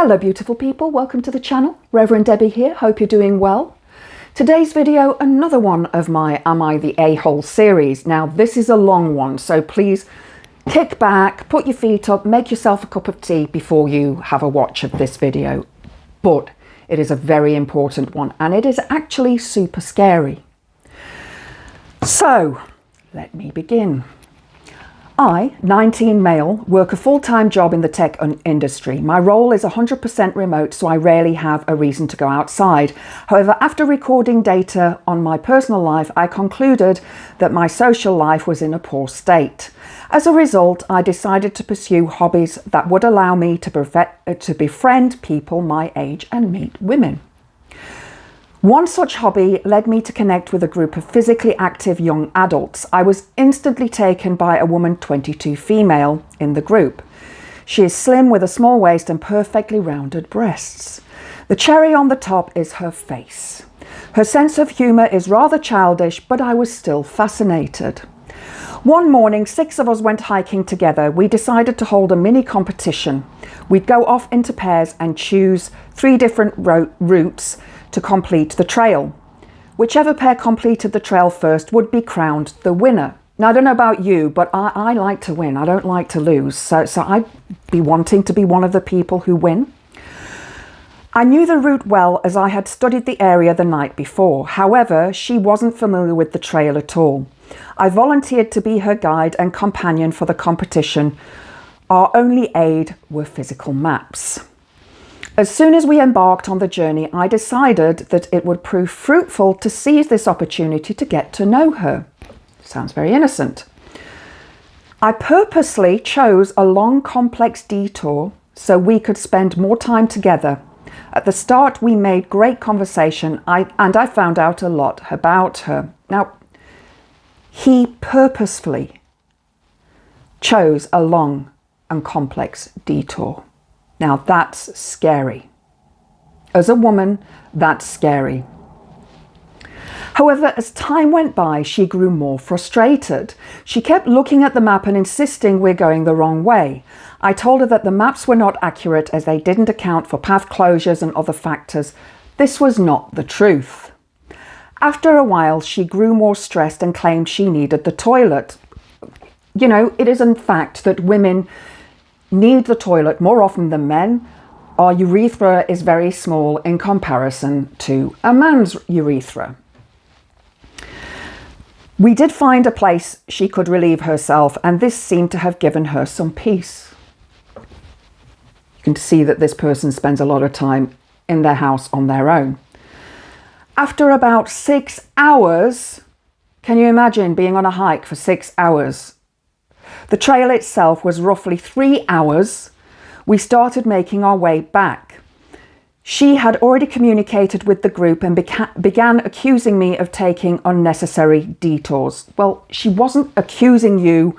Hello beautiful people, welcome to the channel. Reverend Debbie here, hope you're doing well. Today's video, another one of my Am I the A-hole series. Now this is a long one, so please kick back, put your feet up, make yourself a cup of tea before you have a watch of this video. But it is a very important one and it is actually super scary. So let me begin. I, 19 male, work a full-time job in the tech industry. My role is 100% remote, so I rarely have a reason to go outside. However, after recording data on my personal life, I concluded that my social life was in a poor state. As a result, I decided to pursue hobbies that would allow me to befriend people my age and meet women. One such hobby led me to connect with a group of physically active young adults. I was instantly taken by a woman, 22 female, in the group. She is slim with a small waist and perfectly rounded breasts. The cherry on the top is her face. Her sense of humour is rather childish, but I was still fascinated. One morning, 6 of us went hiking together. We decided to hold a mini competition. We'd go off into pairs and choose 3 different routes to complete the trail. Whichever pair completed the trail first would be crowned the winner. Now, I don't know about you, but I like to win. I don't like to lose. So I'd be wanting to be one of the people who win. I knew the route well as I had studied the area the night before. However, she wasn't familiar with the trail at all. I volunteered to be her guide and companion for the competition. Our only aid were physical maps. As soon as we embarked on the journey, I decided that it would prove fruitful to seize this opportunity to get to know her. Sounds very innocent. I purposely chose a long, complex detour so we could spend more time together. At the start, we made great conversation and I found out a lot about her. Now, he purposefully chose a long and complex detour. Now that's scary. As a woman, that's scary. However, as time went by, she grew more frustrated. She kept looking at the map and insisting we're going the wrong way. I told her that the maps were not accurate as they didn't account for path closures and other factors. This was not the truth. After a while, she grew more stressed and claimed she needed the toilet. You know, it is in fact that women need the toilet more often than men. Our urethra is very small in comparison to a man's urethra. We did find a place she could relieve herself, and this seemed to have given her some peace. You can see that this person spends a lot of time in their house on their own. After about 6 hours, can you imagine being on a hike for 6 hours? The trail itself was roughly 3 hours. We started making our way back. She had already communicated with the group and began accusing me of taking unnecessary detours. Well, she wasn't accusing you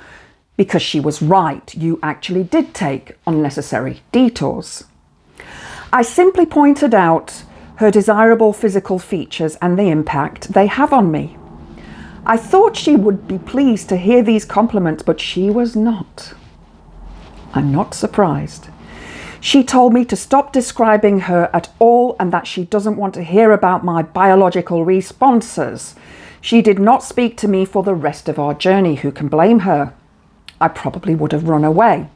because she was right. You actually did take unnecessary detours. I simply pointed out her desirable physical features and the impact they have on me. I thought she would be pleased to hear these compliments, but she was not. I'm not surprised. She told me to stop describing her at all and that she doesn't want to hear about my biological responses. She did not speak to me for the rest of our journey. Who can blame her? I probably would have run away.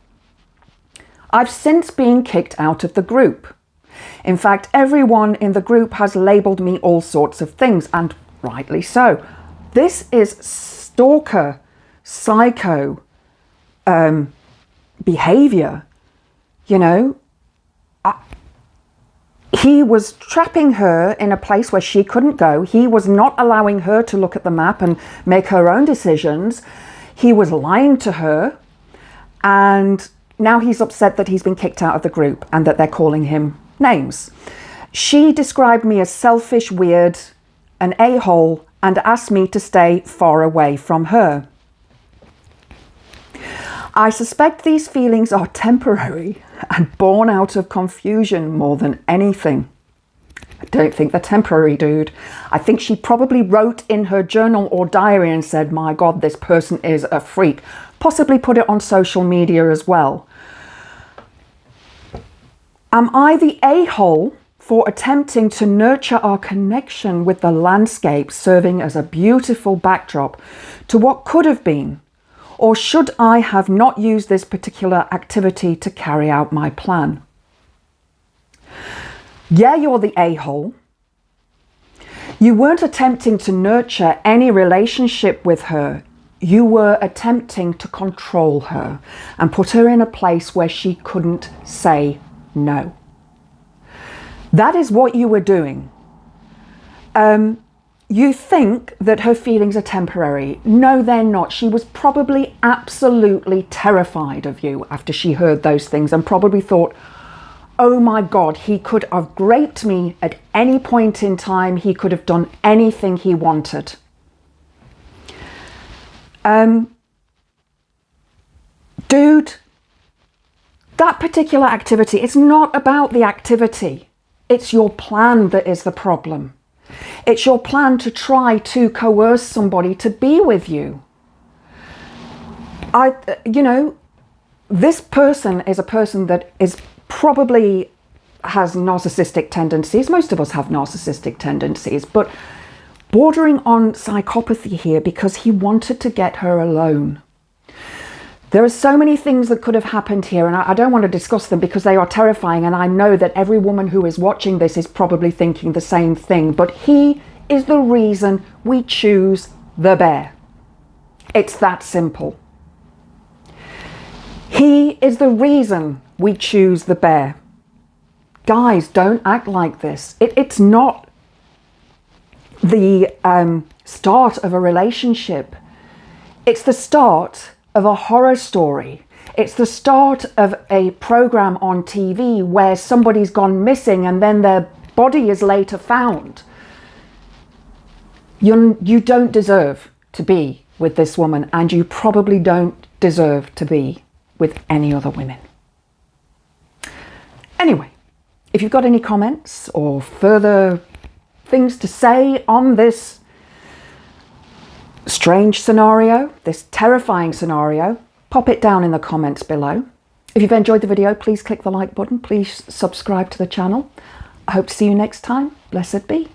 I've since been kicked out of the group. In fact, everyone in the group has labelled me all sorts of things, and rightly so. This is stalker, psycho behaviour. You know, he was trapping her in a place where she couldn't go. He was not allowing her to look at the map and make her own decisions. He was lying to her, and now he's upset that he's been kicked out of the group and that they're calling him names. She described me as selfish, weird, an a-hole, and asked me to stay far away from her. I suspect these feelings are temporary and born out of confusion more than anything. I don't think they're temporary, dude. I think she probably wrote in her journal or diary and said, my God, this person is a freak. Possibly put it on social media as well. Am I the a-hole for attempting to nurture our connection with the landscape serving as a beautiful backdrop to what could have been? Or should I have not used this particular activity to carry out my plan? Yeah, you're the a-hole. You weren't attempting to nurture any relationship with her. You were attempting to control her and put her in a place where she couldn't say no. That is what you were doing. You think that her feelings are temporary. No, they're not. She was probably absolutely terrified of you after she heard those things and probably thought, oh my God, he could have raped me at any point in time. He could have done anything he wanted. Dude, that particular activity, it's not about the activity. It's your plan that is the problem. It's your plan to try to coerce somebody to be with you. This person is a person that is probably has narcissistic tendencies. Most of us have narcissistic tendencies, but bordering on psychopathy here because he wanted to get her alone. There are so many things that could have happened here, and I don't want to discuss them because they are terrifying, and I know that every woman who is watching this is probably thinking the same thing, but he is the reason we choose the bear. It's that simple. He is the reason we choose the bear. Guys, don't act like this. It's not the start of a relationship. It's the start of a horror story. It's the start of a program on TV where somebody's gone missing and then their body is later found. You don't deserve to be with this woman, and you probably don't deserve to be with any other women. Anyway, if you've got any comments or further things to say on this strange scenario, this terrifying scenario, pop it down in the comments below. If you've enjoyed the video, please click the like button. Please subscribe to the channel. I hope to see you next time. Blessed be.